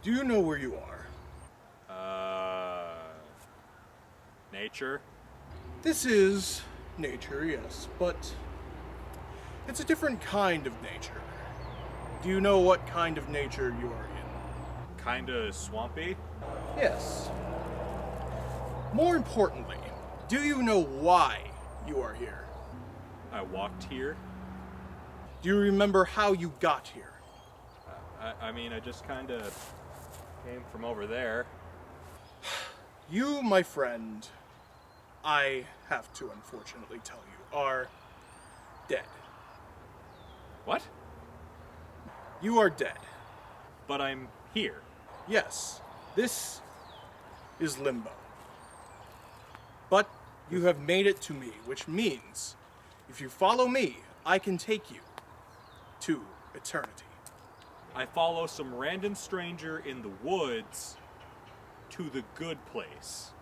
Do you know where you are? Nature? This is nature, yes, but it's a different kind of nature. Do you know what kind of nature you are in? Kinda swampy? Yes. More importantly, do you know why you are here? I walked here. Do you remember how you got here? I just kinda came from over there. You, my friend, I have to unfortunately tell you, are dead. What? You are dead. But I'm here. Yes, this is limbo. But you have made it to me, which means if you follow me, I can take you to eternity. I follow some random stranger in the woods to the good place.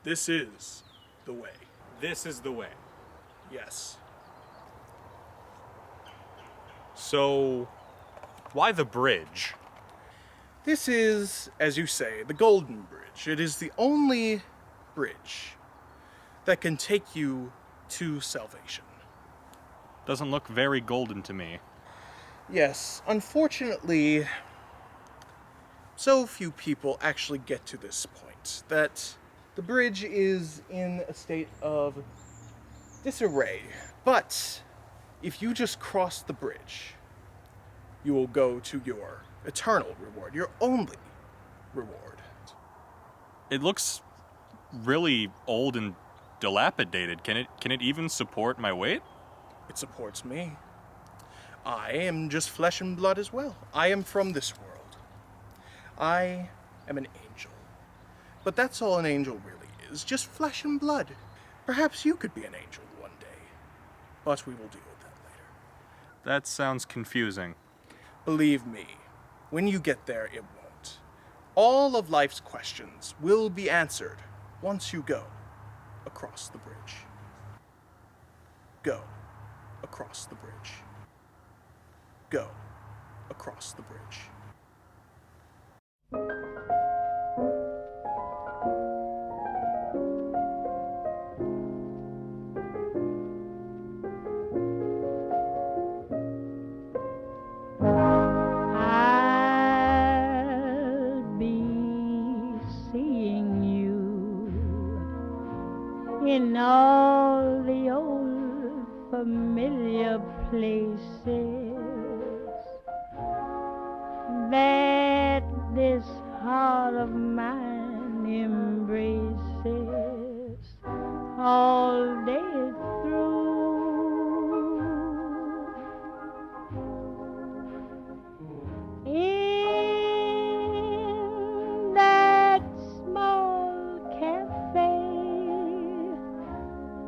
This is the way. This is the way. Yes. So, why the bridge? This is, as you say, the Golden Bridge. It is the only bridge that can take you to salvation. Doesn't look very golden to me. Yes, unfortunately, so few people actually get to this point that the bridge is in a state of disarray. But if you just cross the bridge, you will go to your eternal reward, your only reward. It looks really old and dilapidated. Can it even support my weight? It supports me. I am just flesh and blood as well. I am from this world. I am an angel. But that's all an angel really is, just flesh and blood. Perhaps you could be an angel one day. But we will deal with that later. That sounds confusing. Believe me, when you get there, it won't. All of life's questions will be answered once you go across the bridge. Go across the bridge. Go across the bridge. I'll be seeing you in all the old familiar places that this heart of mine embraces all day through. In that small cafe,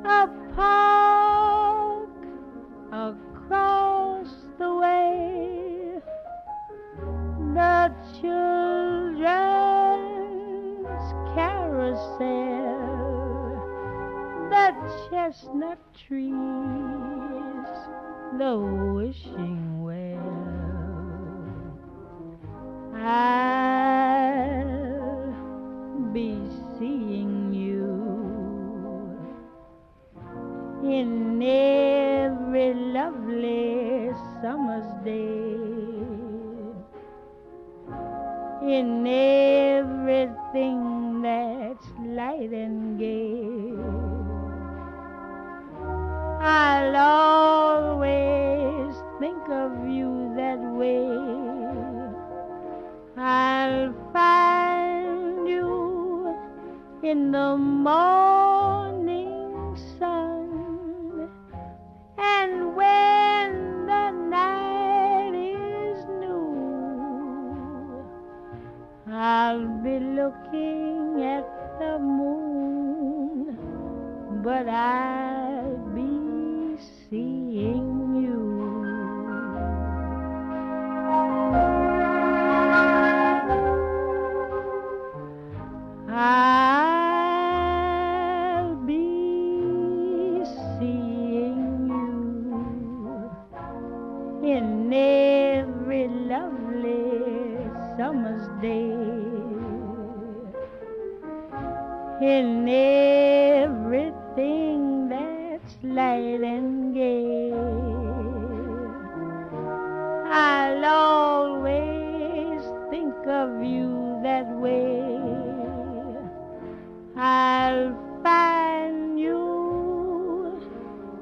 a park across the way, the children's carousel, the chestnut trees, the wishing well. I'll be seeing you in every lovely summer's day, in everything that's light and gay. I'll always think of you that way. I'll find you in the morning sun, and when the night is new, I'll be looking at the moon, but I'll be seeing you. I'll be seeing you in every lovely summer's day. In everything that's light and gay, I'll always think of you that way. I'll find you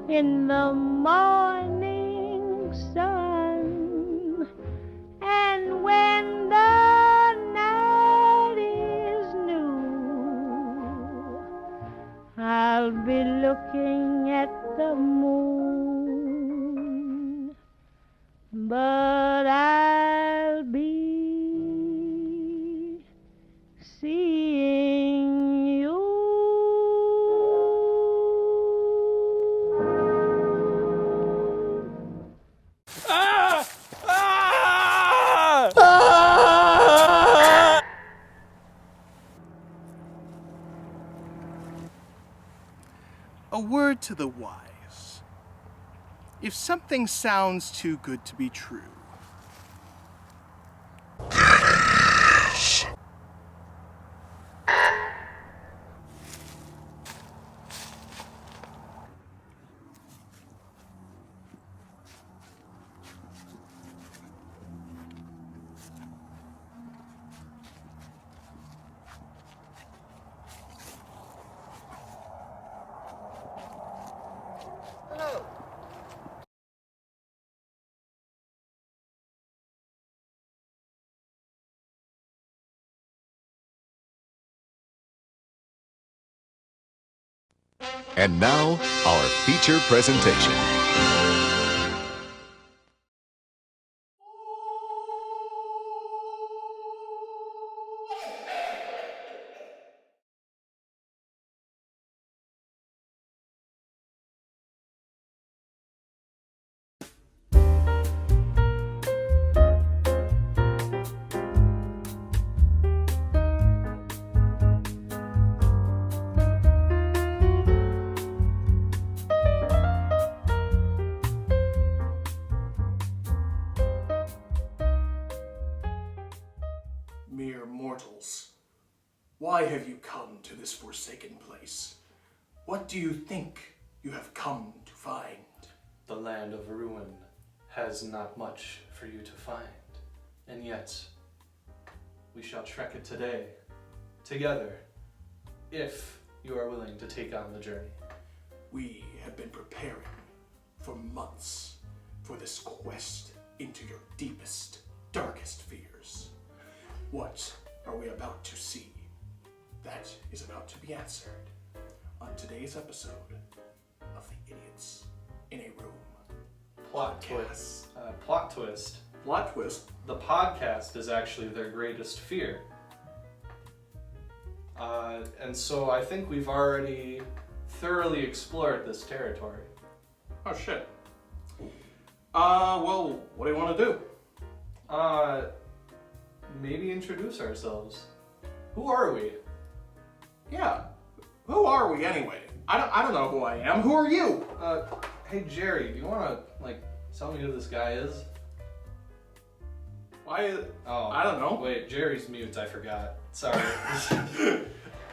in the morning sun, and when the night is new, I'll be looking at the moon, but I'll be seeing you. A word to the wise. If something sounds too good to be true, And now, our feature presentation. mere mortals, why have you come to this forsaken place? What do you think you have come to find? The land of ruin has not much for you to find, and yet we shall trek it today, together, if you are willing to take on the journey. We have been preparing for months for this quest into your deepest, darkest fears. What are we about to see? That is about to be answered on today's episode of The Idiots in a Room. Plot twist. Plot twist. Plot twist. The podcast is actually their greatest fear. And so I think we've already thoroughly explored this territory. Oh shit. Well, what do you want to do? Maybe introduce ourselves. Who are we? Yeah. Who are we anyway? I don't know who I am. Who are you? Hey Jerry, do you wanna, tell me who this guy is? Why? Oh, I don't know. Wait, Jerry's mute, I forgot. Sorry.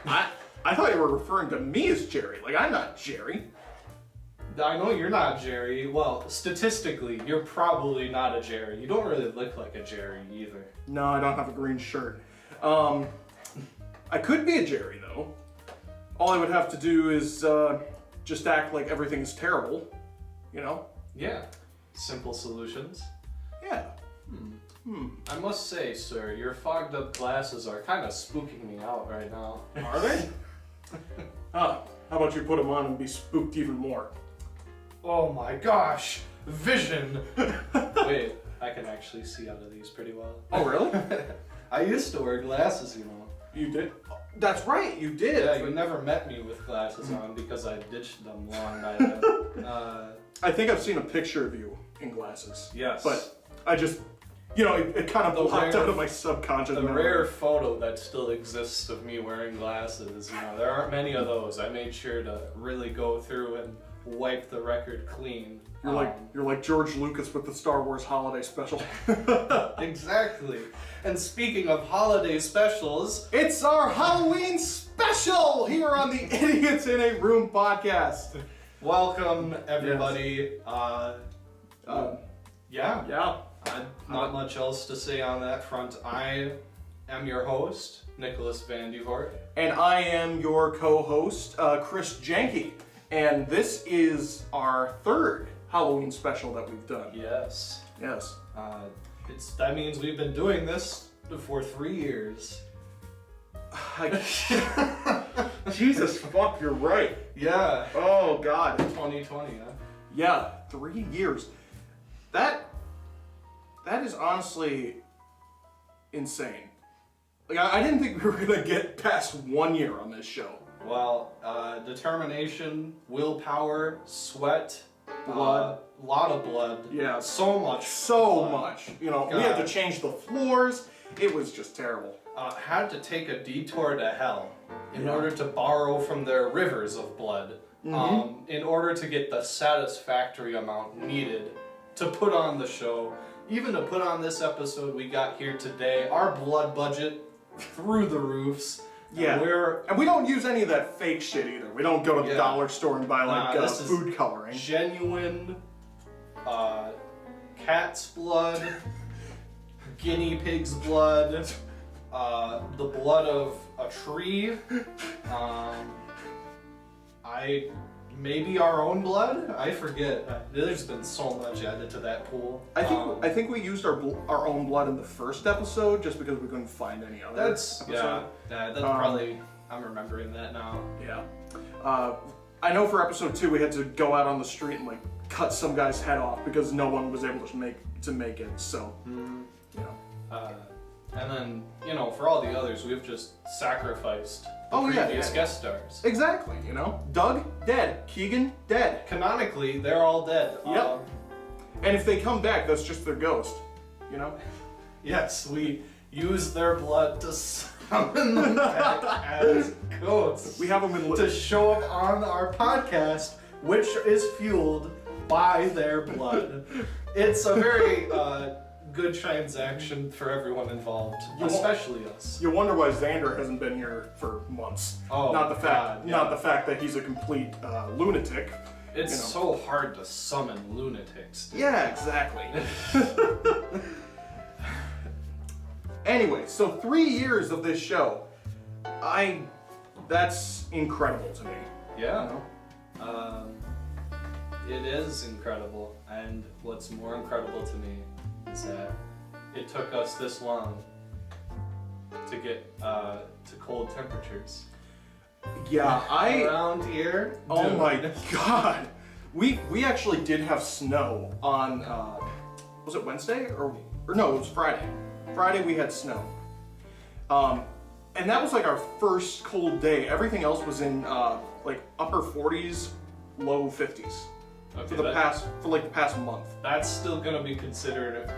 I thought you were referring to me as Jerry. Like, I'm not Jerry. I know you're not Jerry. Well, statistically, you're probably not a Jerry. You don't really look like a Jerry either. No, I don't have a green shirt. I could be a Jerry, though. All I would have to do is just act like everything's terrible, you know? Yeah. Simple solutions. Yeah. I must say, sir, your fogged up glasses are kind of spooking me out right now. Are they? How about you put them on and be spooked even more? Oh my gosh! Vision! Wait, I can actually see out of these pretty well. Oh, really? I used to wear glasses, you know. You did? That's right, you did. Yeah, you never met me with glasses on because I ditched them long by then. I think I've seen a picture of you in glasses. Yes. But I just, it kind of blocked out of my subconscious The memory. rare photo that still exists of me wearing glasses, there aren't many of those. I made sure to really go through and wipe the record clean. You're like George Lucas with the Star Wars holiday special. Exactly. And speaking of holiday specials, It's our Halloween special here on the Idiots in a Room podcast. welcome everybody. Yeah. Not much else to say on that front. I am your host, Nicholas Van Duvort. And I am your co-host, Chris Janke. And this is our third Halloween special that we've done. Yes. Yes. That means we've been doing this for 3 years. Jesus fuck, you're right. Yeah. Oh God. 2020, huh? Yeah, 3 years. That is honestly insane. Like I didn't think we were gonna get past 1 year on this show. Well, determination, willpower, sweat, Blood. lot of blood. Yeah. So much. So blood. much. You know, we had to God. change the floors. It was just terrible. Had to take a detour to hell in Yeah. order to borrow from their rivers of blood, in order to get the satisfactory amount needed to put on the show. Even to put on this episode we got here today, our blood budget through the roofs. Yeah. And And we don't use any of that fake shit either. We don't go to the Yeah. dollar store and buy like Nah, this is food coloring. genuine cat's blood, guinea pig's blood, the blood of a tree, maybe our own blood. I forget. There's been so much added to that pool. I think we used our own blood in the first episode just because we couldn't find any other. That's episode. that's probably. I'm remembering that now. Yeah. I know for episode 2 we had to go out on the street and like cut some guy's head off because no one was able to make it. So, you know. And then for all the others, we've just sacrificed the previous guest stars. Exactly. You know, Doug dead, Keegan dead. Canonically, they're all dead. Yep. And if they come back, that's just their ghost. You know. Yes, we use their blood to summon them back as ghosts. We have them in to show up on our podcast, which is fueled by their blood. It's a very good transaction for everyone involved, especially us. You wonder why Xander hasn't been here for months. Oh, not the fact, God, yeah. not the fact that he's a complete lunatic. It's you know. so hard to summon lunatics. Dude. Yeah, exactly. Anyway, so 3 years of this show, that's incredible to me. Yeah. It is incredible, and what's more incredible to me is that it took us this long to get to cold temperatures. Yeah, Around here. Oh dude. my God, we actually did have snow on. Was it Wednesday or no? It was Friday. Friday we had snow. And that was like our first cold day. Everything else was in like upper 40s, low 50s. Okay, For the past month. That's still gonna be considered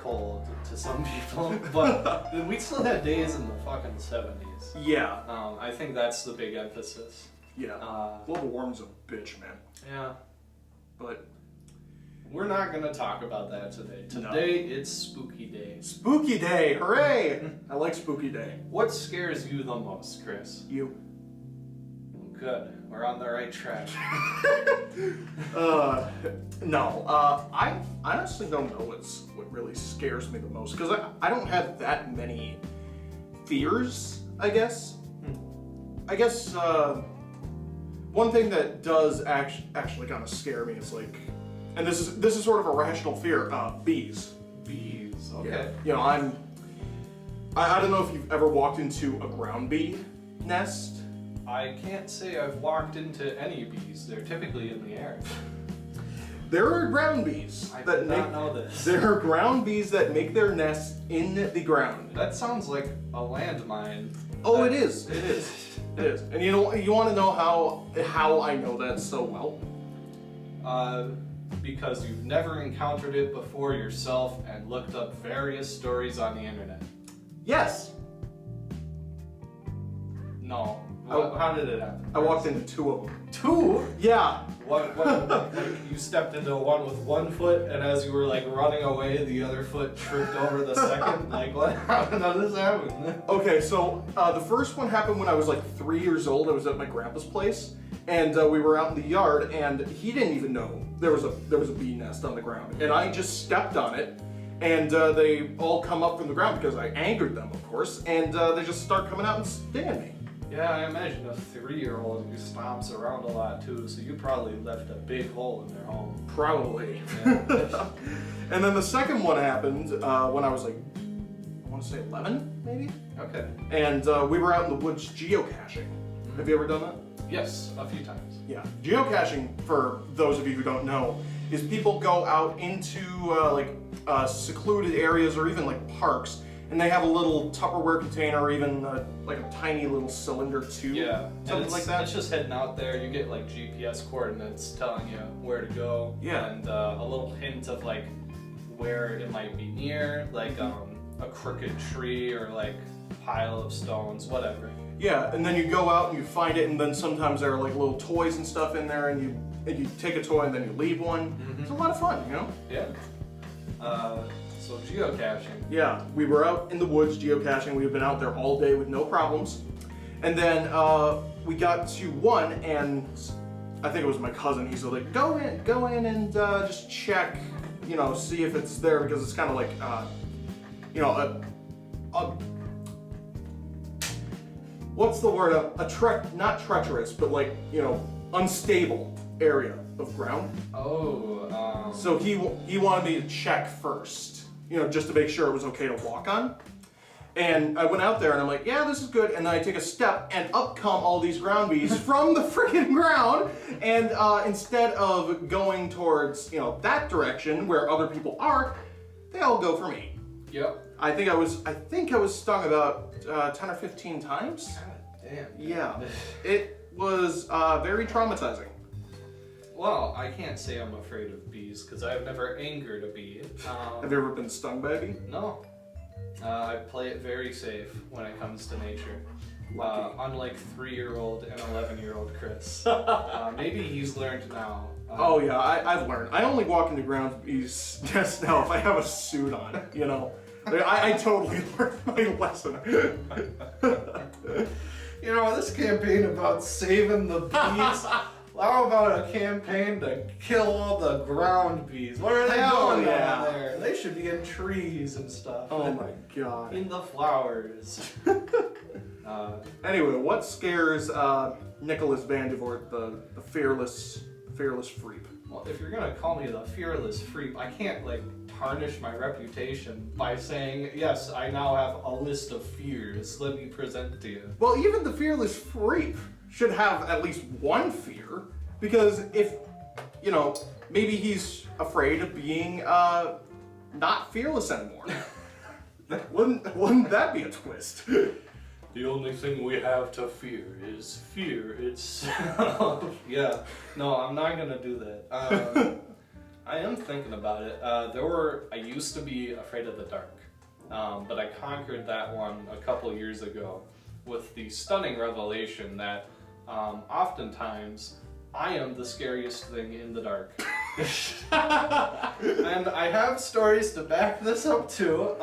cold to some people, but we still had days in the fucking 70s. Yeah, I think that's the big emphasis. yeah. Global warming's a bitch, man. Yeah, But we're not gonna talk about that today. No. Today it's Spooky Day. Spooky Day, hooray! I like Spooky Day. What scares you the most, Chris? You. Good, we're on the right track. No. I honestly don't know what really scares me the most because I don't have that many fears. I guess. I guess one thing that does actually kind of scare me is like, and this is sort of a rational fear. Bees. Bees, Yeah. okay. You know, I don't know if you've ever walked into a ground bee nest. I can't say I've walked into any bees. They're typically in the air. There are ground bees I that did not know this. There are ground bees that make their nest in the ground. That sounds like a landmine. Oh, it is. It is. It is. And you want to know how I know that so well? Because you've never encountered it before yourself and looked up various stories on the internet. Yes. No. How did it happen? I walked into 2 of them. 2? Yeah. One, like you stepped into one with 1 foot, and as you were like running away, the other foot tripped over the second. Like what happened? How did this happen? Okay, so the first one happened when I was like 3 years old. I was at my grandpa's place, and we were out in the yard, and he didn't even know there was a bee nest on the ground, and I just stepped on it, and they all come up from the ground because I angered them, of course, and they just start coming out and stinging me. Yeah, I imagine a 3-year-old who stomps around a lot too, so you probably left a big hole in their home. Probably. Yeah. And then the second one happened when I was like, I want to say 11, maybe? Okay. And we were out in the woods geocaching. Have you ever done that? Yes, a few times. Yeah. Geocaching, for those of you who don't know, is people go out into secluded areas or even like parks, and they have a little Tupperware container or even like a tiny little cylinder tube. Yeah, Something like that. It's just heading out there. You get like GPS coordinates telling you where to go. Yeah. And a little hint of like where it might be near, like a crooked tree or like pile of stones, whatever. Yeah, and then you go out and you find it, and then sometimes there are like little toys and stuff in there, and you take a toy and then you leave one. Mm-hmm. It's a lot of fun, you know? Yeah. So geocaching. Yeah, we were out in the woods geocaching. We've been out there all day with no problems. And then we got to one, and I think it was my cousin. He's like, go in and just check, you know, see if it's there, because it's kind of like, you know, what's the word? Not treacherous, but like, you know, unstable area of ground. Oh. So he wanted me to check first, you know, just to make sure it was okay to walk on. And I went out there and I'm like, yeah, this is good. And then I take a step and up come all these ground bees from the freaking ground. And instead of going towards, you know, that direction where other people are, they all go for me. Yep. I think I was stung about 10 or 15 times. God damn. Yeah, it was very traumatizing. Well, I can't say I'm afraid of bees because I've never angered a bee. Have you ever been stung by a bee? No. I play it very safe when it comes to nature. Unlike 3-year-old and 11-year-old Chris. Maybe he's learned now. Oh yeah, I've learned. I only walk into ground bees just now if I have a suit on, you know. I totally learned my lesson. You know, this campaign about saving the bees. How about a campaign to kill all the ground bees? What are they Hell doing yeah. down there? They should be in trees and stuff. Oh my god. In the flowers. Anyway, what scares Nicholas Van Devort, the fearless freep? Well, if you're gonna call me the fearless freak, I can't like tarnish my reputation by saying, yes, I now have a list of fears. Let me present to you. Well, even the fearless freep should have at least one fear, because if, you know, maybe he's afraid of being not fearless anymore. Wouldn't that be a twist? The only thing we have to fear is fear itself. Yeah, no, I'm not gonna do that. I am thinking about it. I used to be afraid of the dark, but I conquered that one a couple years ago with the stunning revelation that oftentimes I am the scariest thing in the dark. And I have stories to back this up too.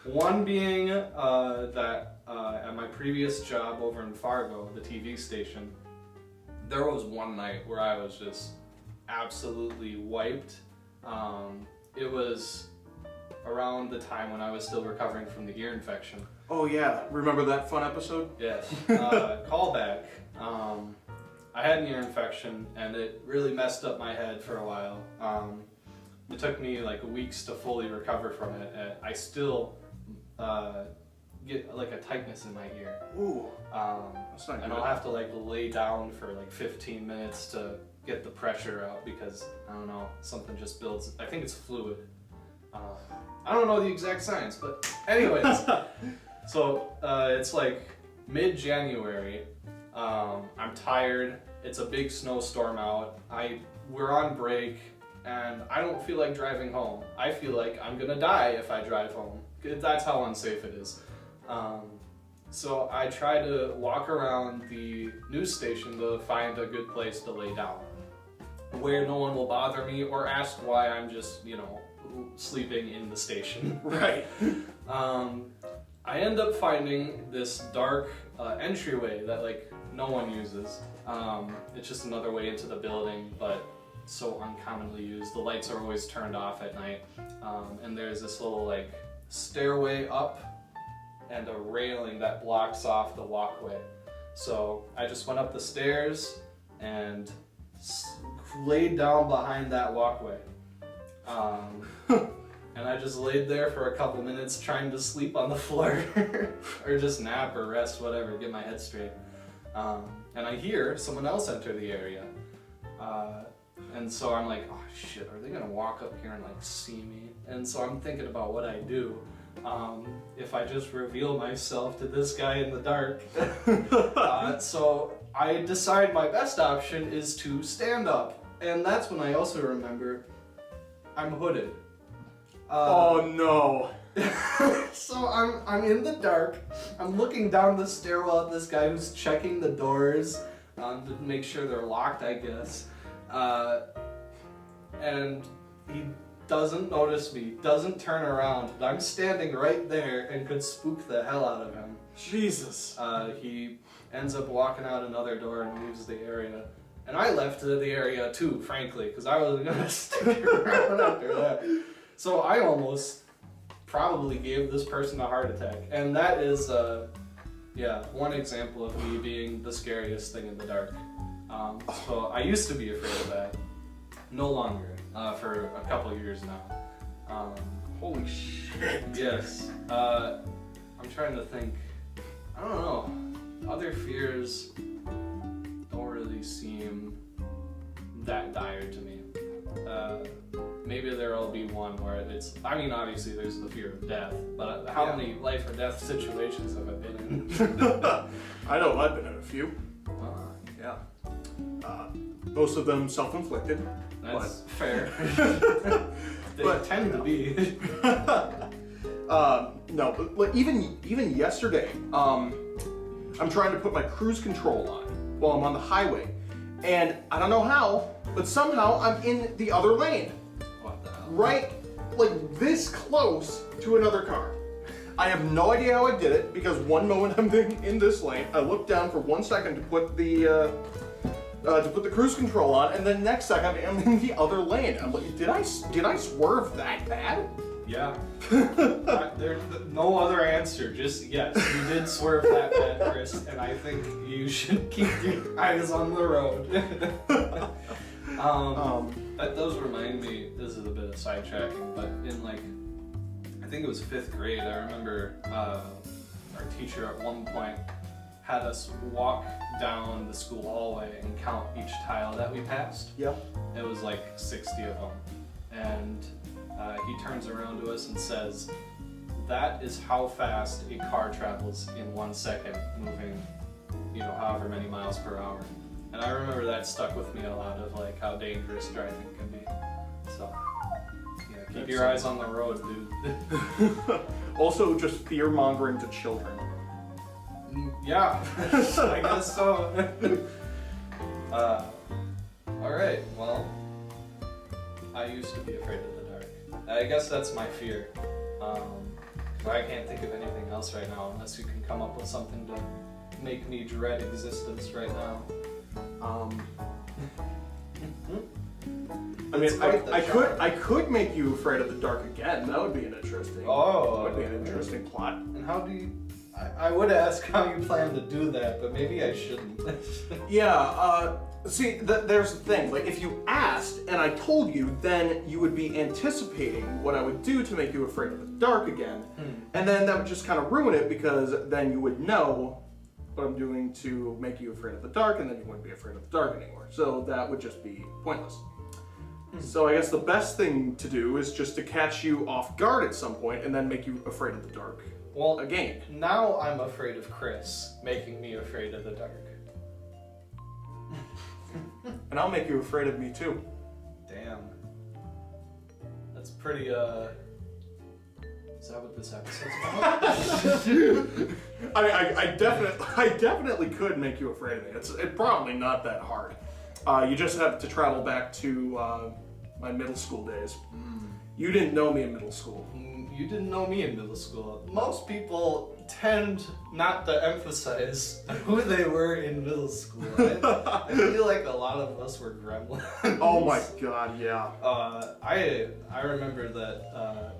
One being that at my previous job over in Fargo, the TV station, there was one night where I was just absolutely wiped. It was around the time when I was still recovering from the ear infection. Oh yeah, remember that fun episode? Yes. Callback. I had an ear infection and it really messed up my head for a while. It took me like weeks to fully recover from it. I still get like a tightness in my ear. Ooh, that's not And good. I'll have to like lay down for like 15 minutes to get the pressure out because, I don't know, something just builds. I think it's fluid. I don't know the exact science, but anyways. So it's like mid-January. I'm tired. It's a big snowstorm out. We're on break and I don't feel like driving home. I feel like I'm gonna die if I drive home. That's how unsafe it is. So I try to walk around the news station to find a good place to lay down, where no one will bother me or ask why I'm just, sleeping in the station. Right. I end up finding this dark entryway that no one uses. It's just another way into the building, but so uncommonly used. The lights are always turned off at night, and there's this little stairway up and a railing that blocks off the walkway. So I just went up the stairs and laid down behind that walkway. And I just laid there for a couple minutes trying to sleep on the floor or just nap or rest, whatever, get my head straight. And I hear someone else enter the area. And so I'm like, oh shit, are they gonna walk up here and see me? And so I'm thinking about what I do. If I just reveal myself to this guy in the dark. So I decide my best option is to stand up. And that's when I also remember I'm hooded. Oh no. So I'm in the dark. I'm looking down the stairwell at this guy who's checking the doors to make sure they're locked, I guess. And he doesn't notice me, doesn't turn around. I'm standing right there and could spook the hell out of him. Jesus. He ends up walking out another door and leaves the area. And I left the area too, frankly, because I wasn't gonna stick around after that. So I almost probably gave this person a heart attack. And that is, one example of me being the scariest thing in the dark. So I used to be afraid of that. No longer, for a couple years now. Holy shit. Yes. I'm trying to think. I don't know. Other fears don't really seem that dire to me. Maybe there'll be one where it's, obviously there's the fear of death, but how many life or death situations have I been in? I know I've been in a few. Yeah. Most of them self-inflicted. That's fair. They But, tend to be. No, but even yesterday, I'm trying to put my cruise control on while I'm on the highway, and I don't know how, but somehow I'm in the other lane, What the hell? right, this close to another car. I have no idea how I did it, because one moment I'm in this lane, I look down for 1 second to put the cruise control on, and then next second I'm in the other lane. I'm like, did I swerve that bad? Yeah. There's no other answer, just yes, you did swerve that bad, Chris, and I think you should keep your eyes on the road. That does remind me, this is a bit of sidetracking, but in I think it was 5th grade, I remember our teacher at one point had us walk down the school hallway and count each tile that we passed. Yep. It was 60 of them. And he turns around to us and says, that is how fast a car travels in 1 second, moving, however many miles per hour. And I remember that stuck with me a lot of how dangerous driving can be. So, yeah, keep your eyes on the road, dude. Also, just fear-mongering to children. Yeah, I guess so. Alright, well, I used to be afraid of the dark. I guess that's my fear. I can't think of anything else right now, unless you can come up with something to make me dread existence right now. I mean, I could make you afraid of the dark again. That would be an interesting. Oh, that would be an interesting plot. And how do you? I would ask how you plan to do that, but maybe I shouldn't. Yeah. See, there's the thing. If you asked and I told you, then you would be anticipating what I would do to make you afraid of the dark again, and then that would just kind of ruin it, because then you would know what I'm doing to make you afraid of the dark, and then you wouldn't be afraid of the dark anymore. So that would just be pointless. So I guess the best thing to do is just to catch you off guard at some point and then make you afraid of the dark. Well, again. Now I'm afraid of Chris making me afraid of the dark. And I'll make you afraid of me too. Damn. That's pretty Is that what this episode's about? I definitely could make you afraid of me. It's probably not that hard. You just have to travel back to my middle school days. You didn't know me in middle school. You didn't know me in middle school. Most people tend not to emphasize who they were in middle school. I feel like a lot of us were gremlins. Oh my god, yeah. I remember that.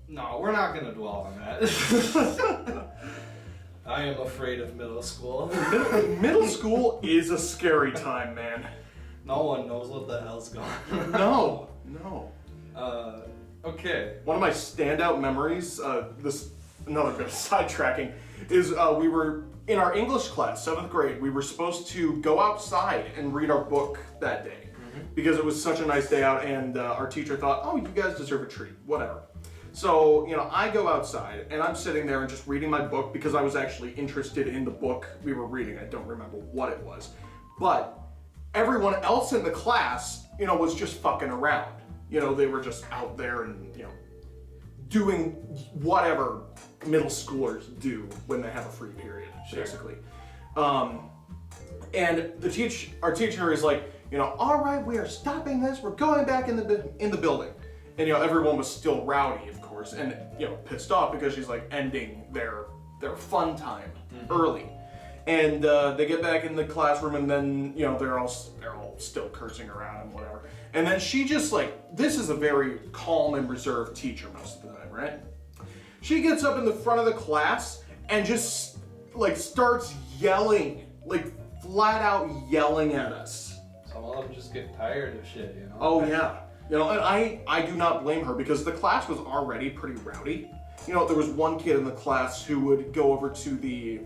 No, we're not gonna dwell on that. I am afraid of middle school. Middle school is a scary time, man. No one knows what the hell's going on. No. Okay. One of my standout memories, another bit of sidetracking, is we were in our English class, 7th grade, we were supposed to go outside and read our book that day. Because it was such a nice day out and our teacher thought, oh, you guys deserve a treat, whatever. So, I go outside and I'm sitting there and just reading my book because I was actually interested in the book we were reading. I don't remember what it was. But everyone else in the class, was just fucking around. They were just out there and, doing whatever middle schoolers do when they have a free period, basically. And our teacher is like, all right, we are stopping this. We're going back in the building. And, everyone was still rowdy, of course, and, pissed off because she's like ending their fun time early. And they get back in the classroom and then, they're all still cursing around and whatever. And then she just this is a very calm and reserved teacher most of the time, right? She gets up in the front of the class and just starts yelling, flat out yelling at us. Some of them just get tired of shit, Oh yeah. And I do not blame her because the class was already pretty rowdy. There was one kid in the class who would go over to the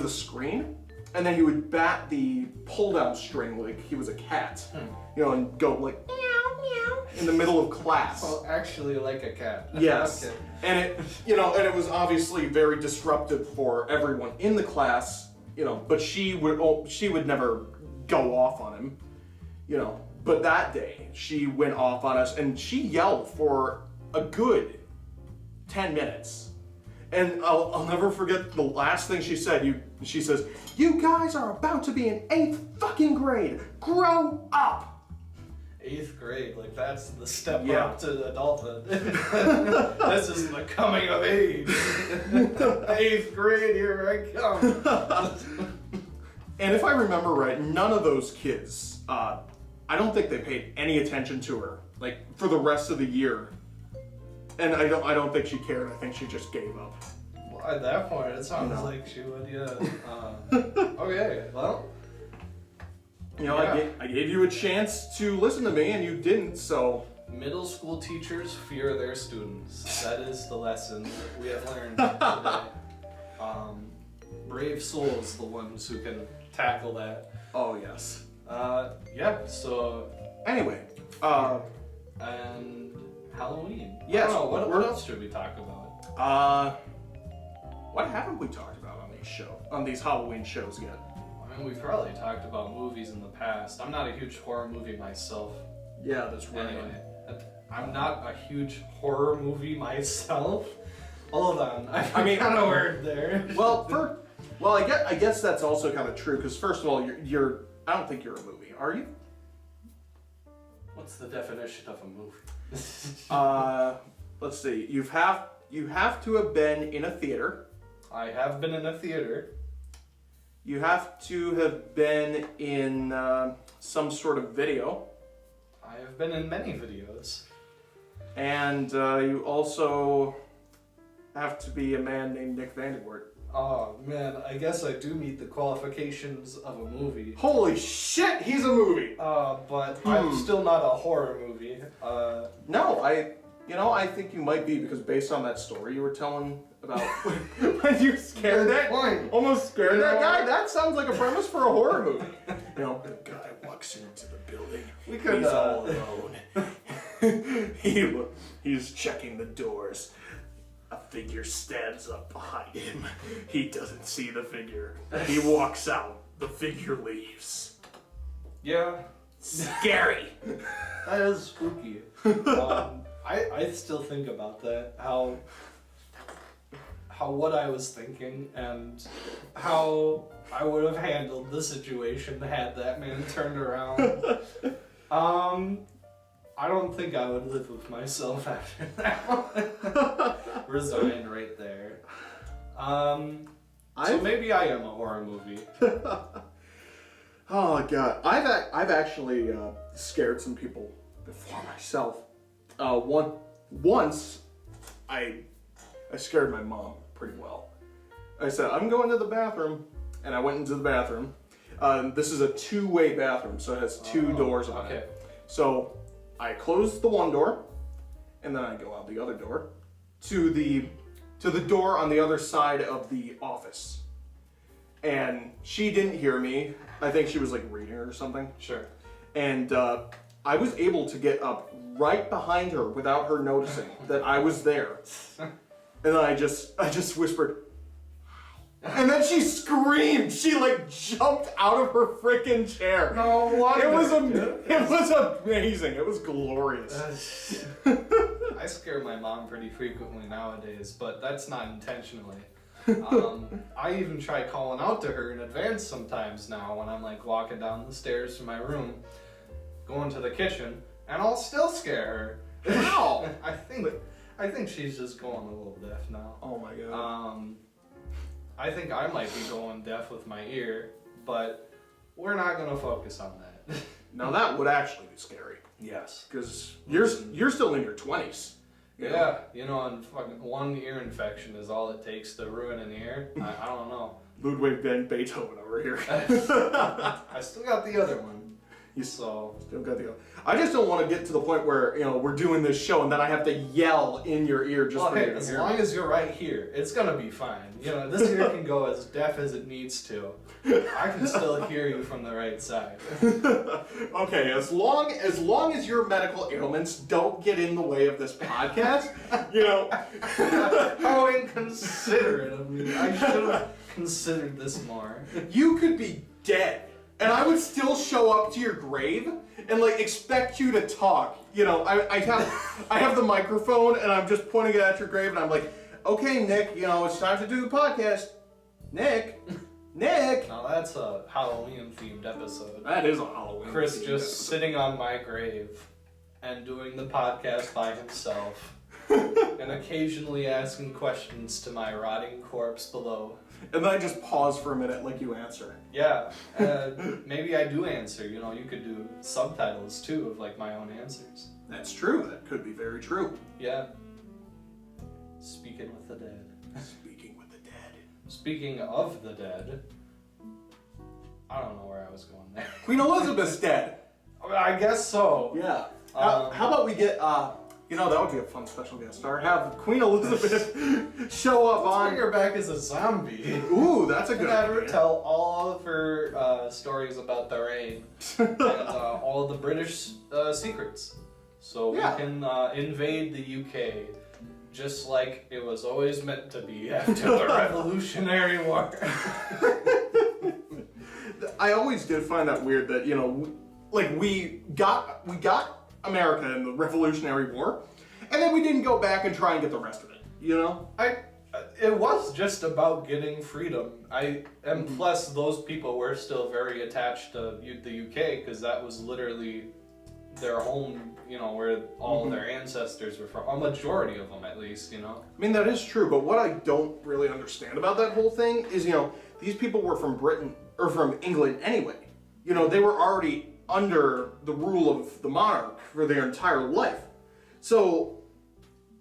screen and then he would bat the pull down string like he was a cat. And go meow meow in the middle of class. Well, actually like a cat. Yes. Okay. And it and it was obviously very disruptive for everyone in the class, but she would never go off on him, But that day, she went off on us and she yelled for a good 10 minutes. And I'll never forget the last thing she said. She says, "You guys are about to be in 8th fucking grade. Grow up." 8th grade, that's the step Yeah. up to adulthood. This is the coming of age. 8th grade, here I come. And if I remember right, none of those kids, I don't think they paid any attention to her, for the rest of the year. And I don't think she cared. I think she just gave up. Well, at that point, it sounds like she would, yeah. Okay, well. I gave you a chance to listen to me and you didn't, so. Middle school teachers fear their students. That is the lesson that we have learned today. Brave souls, the ones who can tackle that. Oh, yes. So. Anyway, and Halloween. Yes. I don't know, what else should we talk about? What haven't we talked about on these Halloween shows yet? I mean, we've probably talked about movies in the past. I'm not a huge horror movie myself. Yeah, that's right. Anyway, I'm not a huge horror movie myself. Hold on, I mean, kind of word there. Well, I guess that's also kind of true because first of all, you're I don't think you're a movie, are you? What's the definition of a movie? Let's see. You have to have been in a theater. I have been in a theater. You have to have been in some sort of video. I have been in many videos. And you also have to be a man named Nick Vanderwart. Oh man, I guess I do meet the qualifications of a movie. Holy shit, he's a movie! But I'm still not a horror movie. No, I think you might be because based on that story you were telling about when you scared almost scared that guy. That sounds like a premise for a horror movie. The guy walks into the building. He's all alone. He's checking the doors. A figure stands up behind him. He doesn't see the figure. He walks out. The figure leaves. Yeah. Scary. That is spooky. I still think about that, how what I was thinking and how I would have handled the situation had that man turned around. I don't think I would live with myself after that one. Resign right there. So maybe I am a horror movie. Oh god, I've actually scared some people before myself. Once I scared my mom pretty well. I said, I'm going to the bathroom, and I went into the bathroom. This is a two-way bathroom, so it has two doors on it. So I close the one door, and then I go out the other door to the door on the other side of the office. And she didn't hear me. I think she was like reading or something. Sure. And I was able to get up right behind her without her noticing that I was there. And then I just whispered, and then she screamed. She like jumped out of her freaking chair. No wonder. It was amazing. It was glorious. I scare my mom pretty frequently nowadays, but that's not intentionally. I even try calling out to her in advance sometimes now when I'm like walking down the stairs to my room, going to the kitchen, and I'll still scare her. How? I think she's just going a little deaf now. Oh my god. I think I might be going deaf with my ear, but we're not gonna focus on that. Now that would actually be scary. Yes. Because you're still in your 20s. Yeah, you know, and fucking one ear infection is all it takes to ruin an ear. I don't know. Ludwig van Beethoven over here. I still got the other one. You So still got the other. I just don't want to get to the point where, you know, we're doing this show and then I have to yell in your ear just for you to as hear long me. as you're right here, it's gonna be fine. You know, this ear can go as deaf as it needs to. I can still hear you from the right side. Okay, as long as your medical ailments don't get in the way of this podcast, you know. How inconsiderate of me. I should have considered this more. You could be dead, and I would still show up to your grave and like expect you to talk. You know, I have the microphone and I'm just pointing it at your grave and I'm like, okay, Nick, you know, it's time to do the podcast. Nick. Now that's a Halloween themed episode. That is a Halloween. Chris themed just episode. sitting on my grave and doing the podcast by himself and occasionally asking questions to my rotting corpse below. And then I just pause for a minute like you answer. Yeah, maybe I do answer. You know, you could do subtitles too of like my own answers. That's true. That could be very true. Yeah. Speaking with the dead. Speaking with the dead. Speaking of the dead, I don't know where I was going there. Queen Elizabeth's dead. I guess so. Yeah. How about we get, you know, that would be a fun special guest star. Have Queen Elizabeth show up Let's on. bring her back as a zombie. Ooh, that's a And good have her idea. tell all of her stories about the reign and all of the British secrets. So Yeah. we can invade the UK just like it was always meant to be after the Revolutionary War. I always did find that weird that, you know, we got America in the Revolutionary War, and then we didn't go back and try and get the rest of it, you know? It was just about getting freedom. And plus those people were still very attached to the UK because that was literally their home, you know, where all of their ancestors were from. A majority of them, at least, you know. I mean, that is true, but what I don't really understand about that whole thing is, you know, these people were from Britain, or from England anyway. You know, they were already under the rule of the monarch for their entire life. So,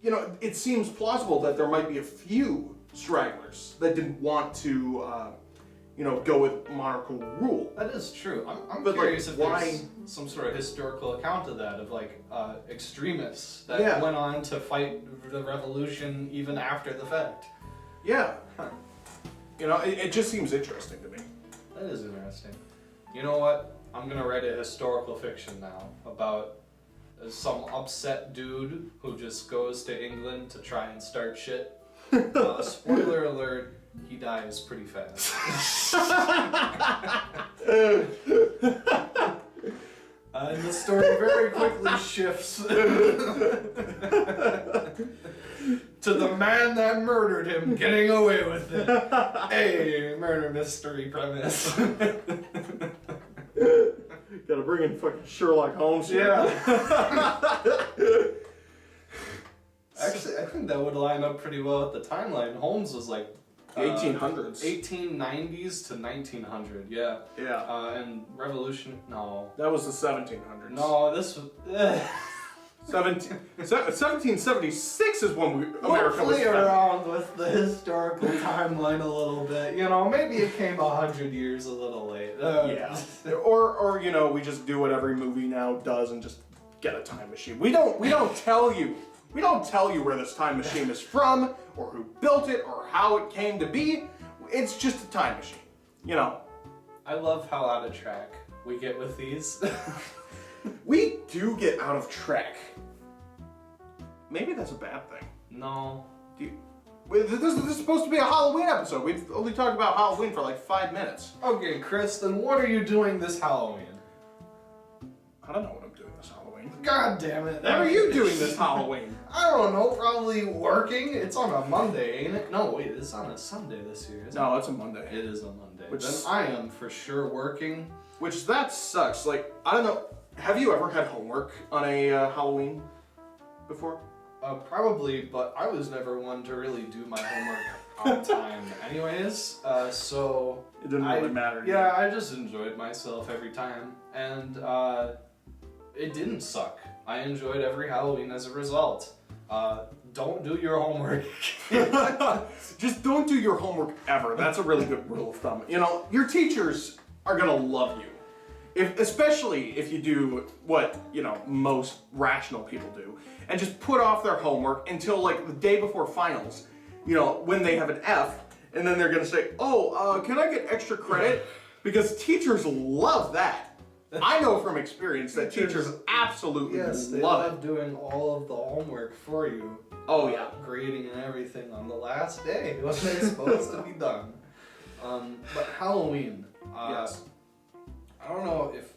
you know, it seems plausible that there might be a few stragglers that didn't want to, you know, go with monarchical rule. That is true. I'm But, like, curious if why- there's some sort of historical account of that, of like extremists that Yeah. went on to fight the revolution even after the fact. Yeah. You know, it just seems interesting to me. That is interesting. You know what? I'm gonna write a historical fiction now about some upset dude who just goes to England to try and start shit. Spoiler alert, he dies pretty fast. And the story very quickly shifts to the man that murdered him getting away with it. A murder mystery premise. Gotta bring in fucking Sherlock Holmes here. Yeah. Actually, I think that would line up pretty well with the timeline. Holmes was like 1800s. 1890s to 1900, yeah. Yeah. And Revolution, no. That was the 1700s. No, this was... 1776 is when America was play founded. around with the historical timeline a little bit. You know, maybe it came 100 years a little late. Yeah. Or you know, we just do what every movie now does and just get a time machine. We don't tell you. We don't tell you where this time machine is from, or who built it, or how it came to be. It's just a time machine. You know. I love how out of track we get with these. We do get out of track. Maybe that's a bad thing. No. This is supposed to be a Halloween episode. We've only talked about Halloween for like 5 minutes. Okay, Chris, then what are you doing this Halloween? I don't know what I'm doing this Halloween. God damn it. What are you doing this Halloween? I don't know, probably working. It's on a Monday, ain't it? No, wait, it's on a Sunday this year, isn't No, it's a Monday. it? It is a Monday. Which Then I am for sure working. Which that sucks. Like, I don't know. Have you ever had homework on a Halloween before? Probably, but I was never one to really do my homework on time anyways, so... It didn't really matter. Yeah, I just enjoyed myself every time, and it didn't suck. I enjoyed every Halloween as a result. Don't do your homework. Just don't do your homework ever. That's a really good rule of thumb. You know, your teachers are gonna love you. Especially if you do what, you know, most rational people do, and just put off their homework until like the day before finals, you know, when they have an F, and then they're gonna say, oh, can I get extra credit? Because teachers love that. I know from experience that teachers absolutely Yes, they love love doing all of the homework for you. Oh, yeah. Grading and everything on the last day when they're supposed to be done. But Halloween. Yes. I don't know if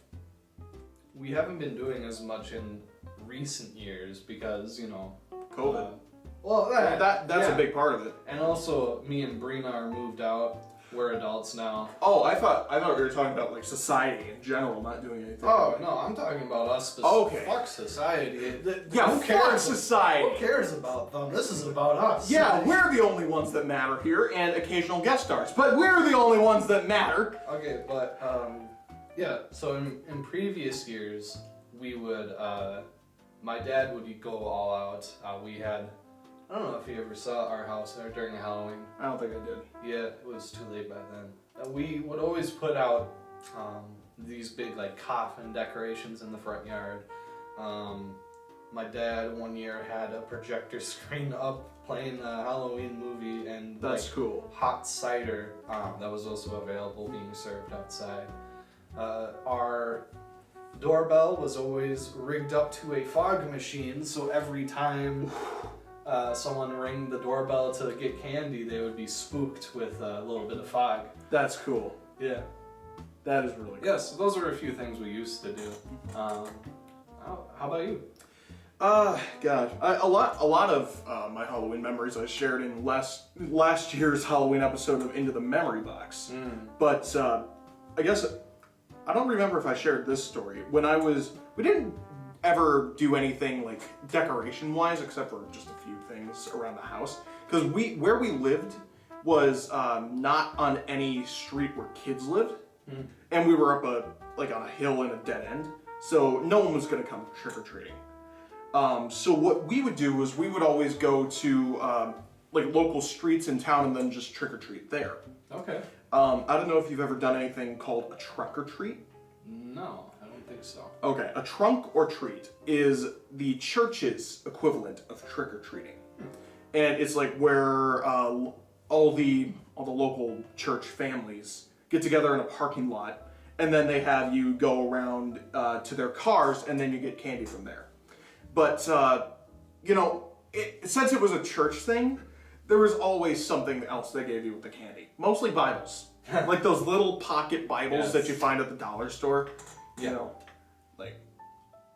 we haven't been doing as much in recent years because, you know, COVID. Well, That's yeah. a big part of it. And also, me and Brina are moved out. We're adults now. Oh, I thought we were talking about like society in general, not doing anything. Oh no, I'm talking about us. Okay. Fuck society. Yeah, Who fuck cares? society. Who cares about them? This is about us. Yeah, we're the only ones that matter here, and occasional guest stars. But we're the only ones that matter. Okay, but yeah. So in previous years, we would my dad would go all out. We had. I don't know if you ever saw our house during Halloween. I don't think I did. Yeah, it was too late by then. We would always put out these big like coffin decorations in the front yard. My dad one year had a projector screen up playing a Halloween movie and That's like, cool. hot cider that was also available being served outside. Our doorbell was always rigged up to a fog machine, so every time someone rang the doorbell to get candy, they would be spooked with a little bit of fog. That's cool. Yeah. That is really cool. Yes, those are a few things we used to do. How about you? God, a lot of my Halloween memories I shared in last year's Halloween episode of Into the Memory Box. But I guess I don't remember if I shared this story. We didn't ever do anything like decoration-wise, except for just a few things around the house. Because where we lived was not on any street where kids lived, and we were up on a hill in a dead end, so no one was gonna come trick-or-treating. So what we would do was we would always go to like local streets in town and then just trick-or-treat there. Okay. I don't know if you've ever done anything called a trunk-or-treat. No, I don't think so. Okay, a trunk or treat is the church's equivalent of trick-or-treating. And it's like where all the local church families get together in a parking lot, and then they have you go around to their cars, and then you get candy from there. But, you know, since it was a church thing, there was always something else they gave you with the candy. Mostly Bibles. Like those little pocket Bibles Yes. that you find at the dollar store. Yeah. You know, like,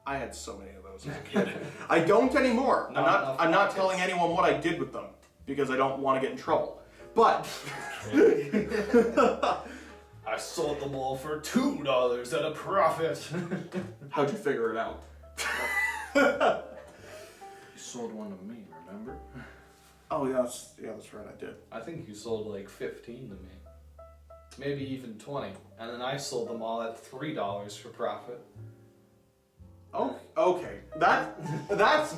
I had so many of those as a kid. I don't anymore. Not I'm not enough telling pockets. anyone what I did with them because I don't want to get in trouble. But I sold them all for $2 at a profit. how'd you figure it out? You sold one to me, remember? Oh yeah, that's right. I did. I think you sold like 15 to me. Maybe even 20. And then I sold them all at $3 for profit. Oh, okay. That's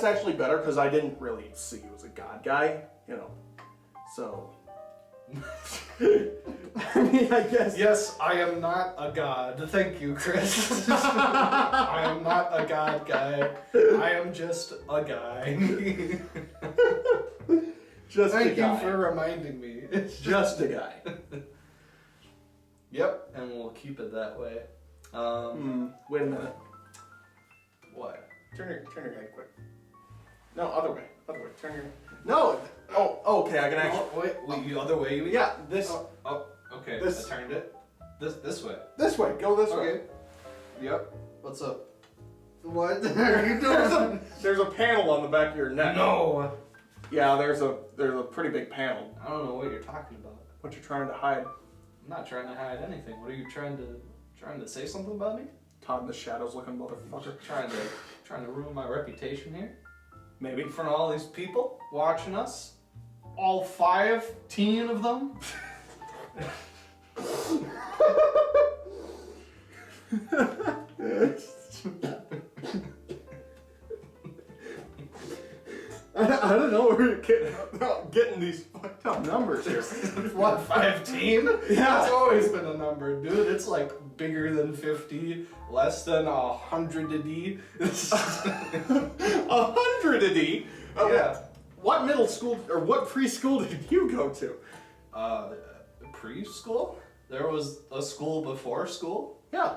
actually better because I didn't really see you as a god guy, you know. So, I mean, I guess. Yes, I am not a god. Thank you, Chris. I am not a god guy. I am just a guy. Just Thank a guy. you for reminding me. Just a guy. Yep, and we'll keep it that way. Wait a minute. What? Turn your head quick. No, other way. Turn your. No. Oh, okay. I can actually. Oh, wait, the other way you mean? Yeah, this. Oh, okay. This- I turned it. This way. This way. Go this way. Okay. Yep. What's up? What are you doing? There's a panel on the back of your neck. No. Yeah, there's a pretty big panel. I don't know what you're talking about. What you're trying to hide? I'm not trying to hide anything. What are you trying to say something about me? Todd the Shadows looking motherfucker. Trying to ruin my reputation here Maybe. in front of all these people watching us, all 15 of them. I don't know where you're getting these fucked up numbers here. What, 15? Yeah. It's always been a number, dude. It's like bigger than 50, less than 100 a D. 100 a D? Yeah. What middle school or what preschool did you go to? Preschool? There was a school before school? Yeah.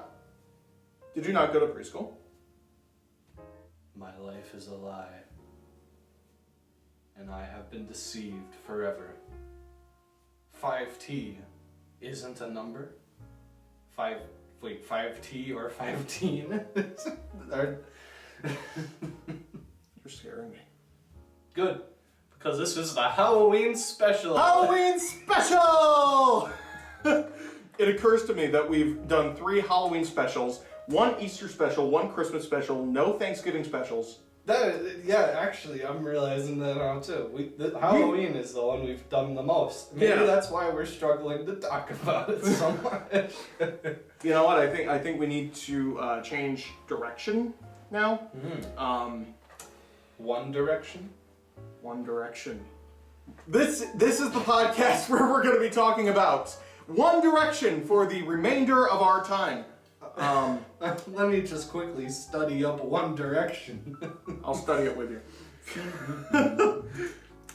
Did you not go to preschool? My life is a lie. And I have been deceived forever. 5T isn't a number? 5T or 15? You're scaring me. Good, because this is the Halloween special. Halloween special! It occurs to me that we've done 3 Halloween specials, 1 Easter special, 1 Christmas special, no Thanksgiving specials. Yeah, actually, I'm realizing that now too. Halloween is the one we've done the most. Maybe Yeah. that's why we're struggling to talk about it so much. You know what? I think we need to change direction now. One Direction. One Direction. This is the podcast where we're going to be talking about One Direction for the remainder of our time. Let me just quickly study up One Direction. I'll study it with you.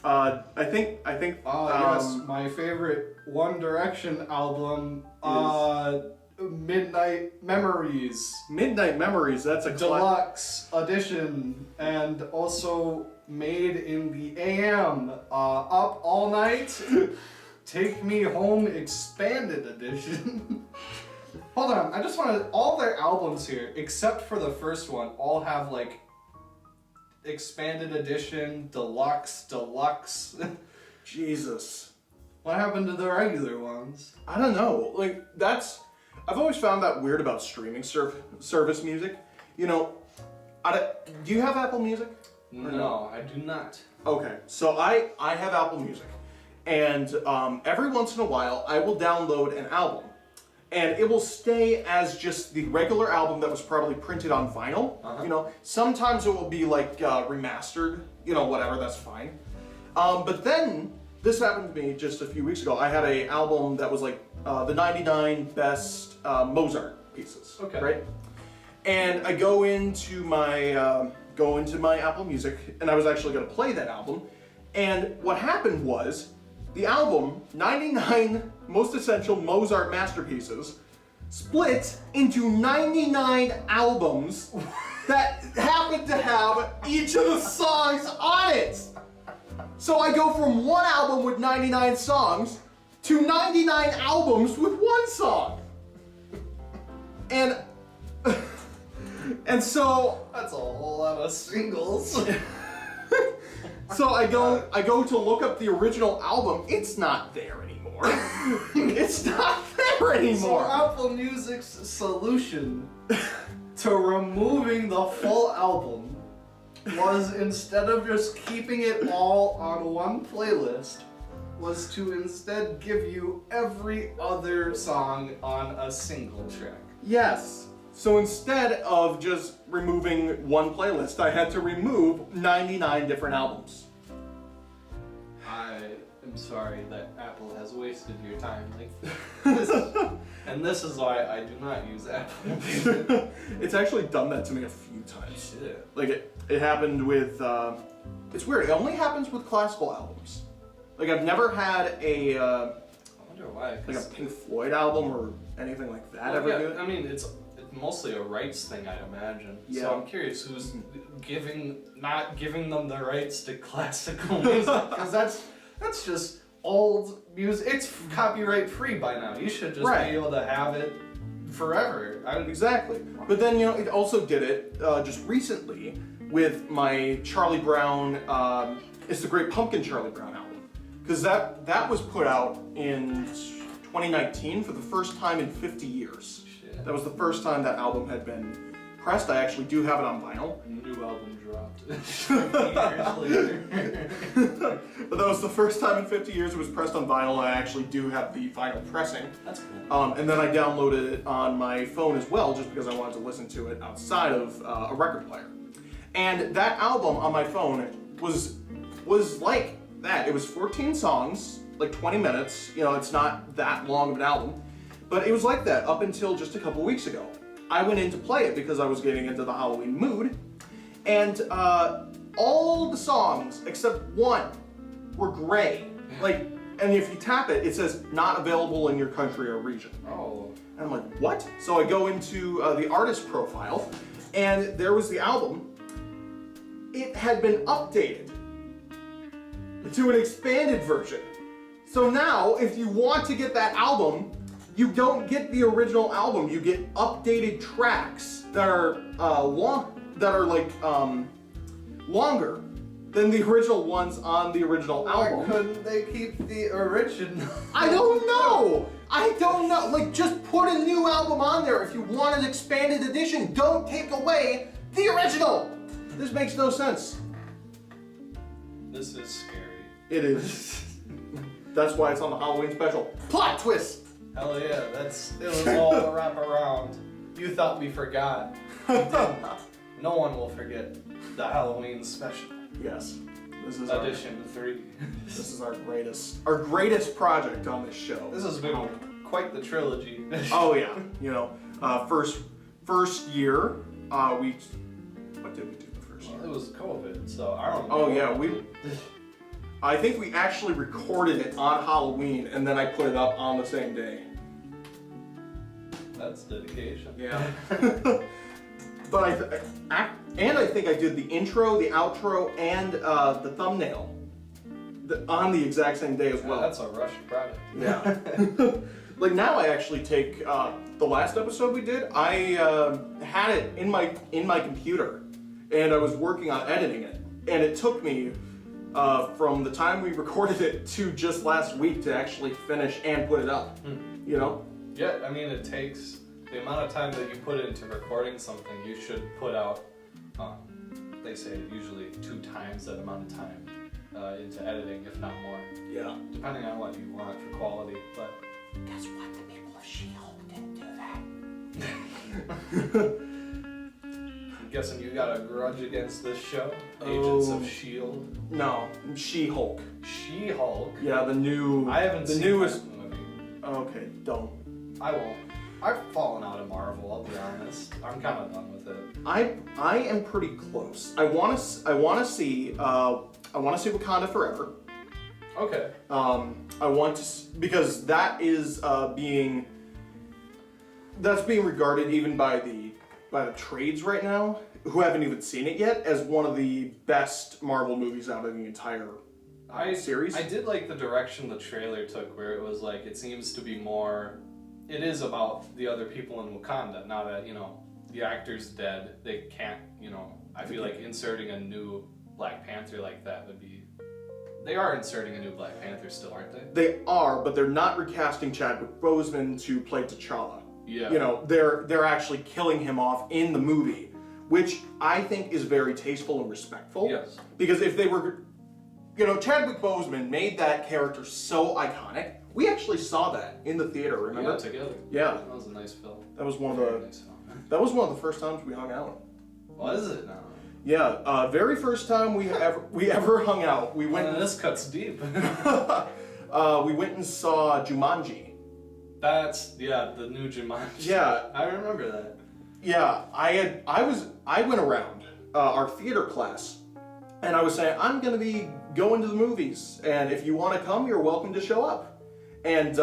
I think. Yes, my favorite One Direction album, Midnight Memories. Midnight Memories. That's a Deluxe edition, and also made in the AM. Up All Night. Take Me Home Expanded Edition. Hold on, I just want to. All their albums here, except for the first one, all have like expanded edition, deluxe. Jesus. What happened to the regular ones? I don't know. Like I've always found that weird about streaming service music. You know, do you have Apple Music? No, I do not. Okay, so I have Apple Music, and every once in a while I will download an album, and it will stay as just the regular album that was probably printed on vinyl. You know, sometimes it will be like remastered. You know, whatever, that's fine. But then this happened to me just a few weeks ago. I had an album that was like the 99 best Mozart pieces. Okay. Right. And I go into my Apple Music, and I was actually going to play that album. And what happened was, the album, 99 Most Essential Mozart Masterpieces, split into 99 albums that happened to have each of the songs on it. So I go from one album with 99 songs to 99 albums with one song. And And so That's a whole lot of singles. So I go to look up the original album. It's not there anymore. It's not there So anymore. Apple Music's solution to removing the full album was, instead of just keeping it all on one playlist, was to instead give you every other song on a single track. Yes. So instead of just removing one playlist, I had to remove 99 different albums. I am sorry that Apple has wasted your time like this. And this is why I do not use Apple. It's actually done that to me a few times. Shit. Like it happened with, it's weird, it only happens with classical albums. Like I've never had a, I wonder why. like a Pink Floyd album or anything like that ever do it. I mean, it's mostly a rights thing, I'd imagine. Yeah. So I'm curious who's not giving them the rights to classical music, because that's just old music. It's copyright free by now. You should just Right. be able to have it forever. Exactly. But then, you know, it also did it just recently with my Charlie Brown, It's the Great Pumpkin Charlie Brown album. Because that was put out in 2019 for the first time in 50 years. Shit. That was the first time that album had been pressed. I actually do have it on vinyl. New album dropped 50 years later. But that was the first time in 50 years it was pressed on vinyl. I actually do have the vinyl pressing. That's cool. And then I downloaded it on my phone as well, just because I wanted to listen to it outside of a record player. And that album on my phone was like that. It was 14 songs, like 20 minutes. You know, it's not that long of an album. But it was like that up until just a couple weeks ago. I went in to play it because I was getting into the Halloween mood. And all the songs, except one, were gray. Like, and if you tap it, it says not available in your country or region. Oh. And I'm like, what? So I go into the artist profile, and there was the album. It had been updated to an expanded version. So now, if you want to get that album, you don't get the original album. You get updated tracks that are longer than the original ones on the original album. Why couldn't they keep the original? I don't know. Like, just put a new album on there if you want an expanded edition. Don't take away the original. This makes no sense. This is scary. It is. That's why it's on the Halloween special. Plot twist. Hell yeah, it was all a wrap around. You thought we forgot. We didn't. No one will forget the Halloween special. Yes. This is Edition 3. This is our greatest project on this show. This has been quite the trilogy. Oh yeah. You know, first year, what did we do the first year? It was COVID, so I don't know. Oh yeah, I think we actually recorded it on Halloween and then I put it up on the same day. That's dedication. Yeah. But I think I did the intro, the outro, and the thumbnail on the exact same day as well. That's a rushed product. Yeah. Like now I actually take the last episode we did, I had it in my computer and I was working on editing it. And it took me from the time we recorded it to just last week to actually finish and put it up. You know? Yeah, I mean, it takes the amount of time that you put into recording something, you should put out, they say usually 2 times that amount of time into editing, if not more. Yeah. Depending on what you want for quality, but Guess what? The people of She-Hulk didn't do that. I'm guessing you got a grudge against this show? Agents of S.H.I.E.L.D. No, She-Hulk. She-Hulk? Yeah, the new. I haven't the seen newest. that movie. Okay, don't. I won't. I've fallen out of Marvel, I'll be honest. I'm kind of done with it. I am pretty close. I want to see Wakanda Forever. Okay. I want to because that is being regarded even by the trades right now who haven't even seen it yet as one of the best Marvel movies out of the entire series. I did like the direction the trailer took, where it was like it seems to be more. It is about the other people in Wakanda, not the actor's dead, they can't, I feel like inserting a new Black Panther like that would be... They are inserting a new Black Panther still, aren't they? They are, but they're not recasting Chadwick Boseman to play T'Challa. Yeah. They're actually killing him off in the movie, which I think is very tasteful and respectful. Yes. Because if they were... Chadwick Boseman made that character so iconic. We actually saw that in the theater, remember? Yeah, together. Yeah. That was a nice film. That was one of Very the... nice film. That was one of the first times we hung out. Was it now? Yeah, very first time we ever hung out. We went. This cuts deep. We went and saw Jumanji. That's the new Jumanji. Yeah. I remember that. Yeah, I went around our theater class, and I was saying I'm gonna be going to the movies, and if you want to come, you're welcome to show up. And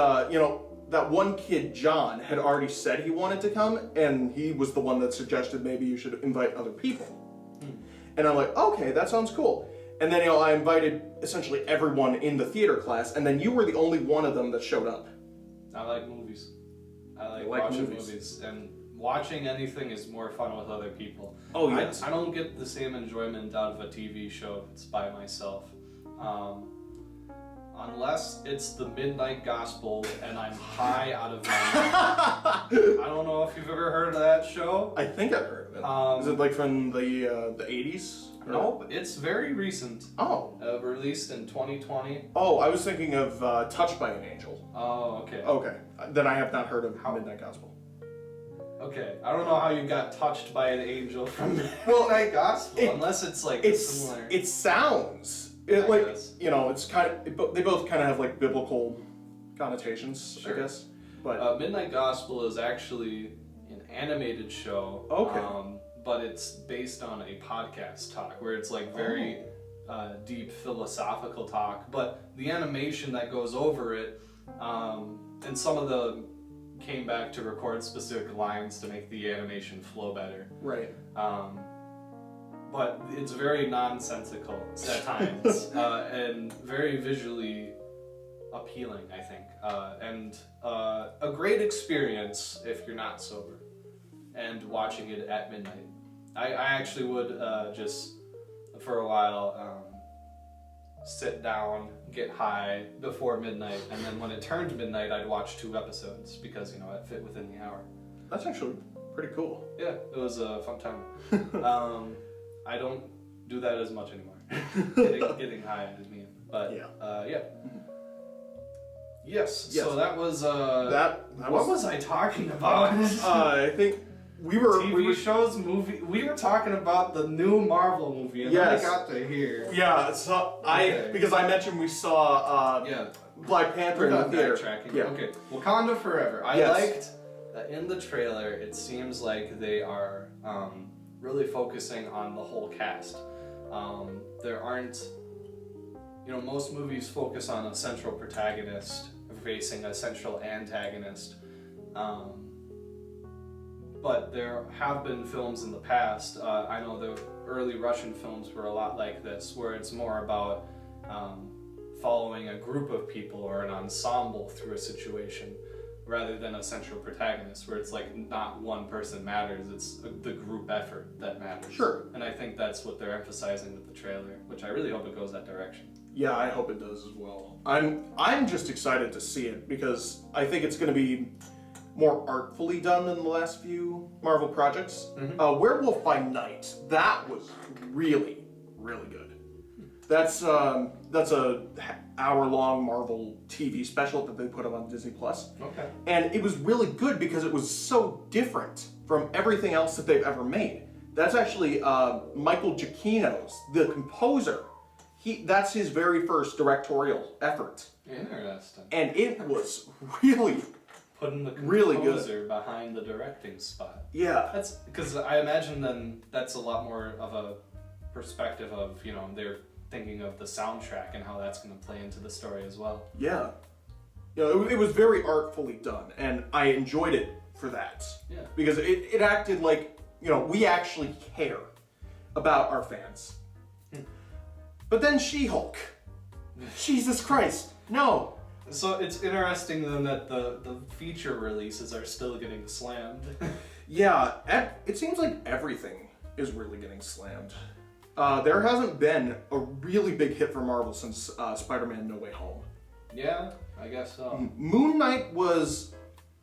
that one kid, John, had already said he wanted to come, and he was the one that suggested maybe you should invite other people. And I'm like, okay, that sounds cool. And then, I invited essentially everyone in the theater class, and then you were the only one of them that showed up. I like movies. I like like watching movies. movies. And watching anything is more fun with other people. Oh, yes. I don't get the same enjoyment out of a TV show if it's by myself. Unless it's the Midnight Gospel and I'm high out of my mind. I don't know if you've ever heard of that show. I think I've heard of it. Is it like from the 80s? Nope, it's very recent. Oh. Released in 2020. Oh, I was thinking of Touched by an Angel. Oh, okay. Okay. Then I have not heard of Midnight Gospel. Okay, I don't know how you got touched by an angel from Well, Midnight Gospel, unless it's like similar. It sounds I like guess. it's kind of they both kind of have like biblical connotations, Sure. I guess. But Midnight Gospel is actually an animated show. Okay. But it's based on a podcast talk where it's like very deep philosophical talk. But the animation that goes over it, and some of the came back to record specific lines to make the animation flow better. right. But it's very nonsensical at times and very visually appealing, I think, and a great experience if you're not sober and watching it at midnight. I actually would just for a while sit down, get high before midnight, and then when it turned midnight, I'd watch 2 episodes because it fit within the hour. That's actually pretty cool. Yeah, it was a fun time. I don't do that as much anymore. getting high is mean, but yeah. Yes. Yes. So that was That what was I talking about? I think we were TV shows, movie. We were talking about the new Marvel movie, and Yes. then I got to here. Yeah, so Okay. because I mentioned we saw Yeah, Black Panther we're in the not theater. backtracking. Yeah. Okay, Wakanda Forever. I Yes. liked that in the trailer. It seems like they are really focusing on the whole cast. There aren't, most movies focus on a central protagonist facing a central antagonist. But there have been films in the past, I know the early Russian films were a lot like this, where it's more about following a group of people or an ensemble through a situation, rather than a central protagonist, where it's like not one person matters, it's the group effort that matters. Sure. And I think that's what they're emphasizing with the trailer, which I really hope it goes that direction. Yeah, I hope it does as well. I'm just excited to see it because I think it's going to be more artfully done than the last few Marvel projects. Werewolf by Night, that was really, really good. That's a hour-long Marvel TV special that they put up on Disney Plus. Okay. And it was really good because it was so different from everything else that they've ever made. That's actually Michael Giacchino's, the composer. That's his very first directorial effort. Interesting. And it was really, Putting the really composer behind the directing spot. yeah. That's because I imagine then that's a lot more of a perspective of, they're thinking of the soundtrack and how that's going to play into the story as well. Yeah. It was very artfully done, and I enjoyed it for that. Yeah. Because it acted like, we actually care about our fans. But then She-Hulk. Jesus Christ. No. So it's interesting then that the feature releases are still getting slammed. Yeah, it seems like everything is really getting slammed. There hasn't been a really big hit for Marvel since Spider-Man No Way Home. Yeah, I guess so. Moon Knight was,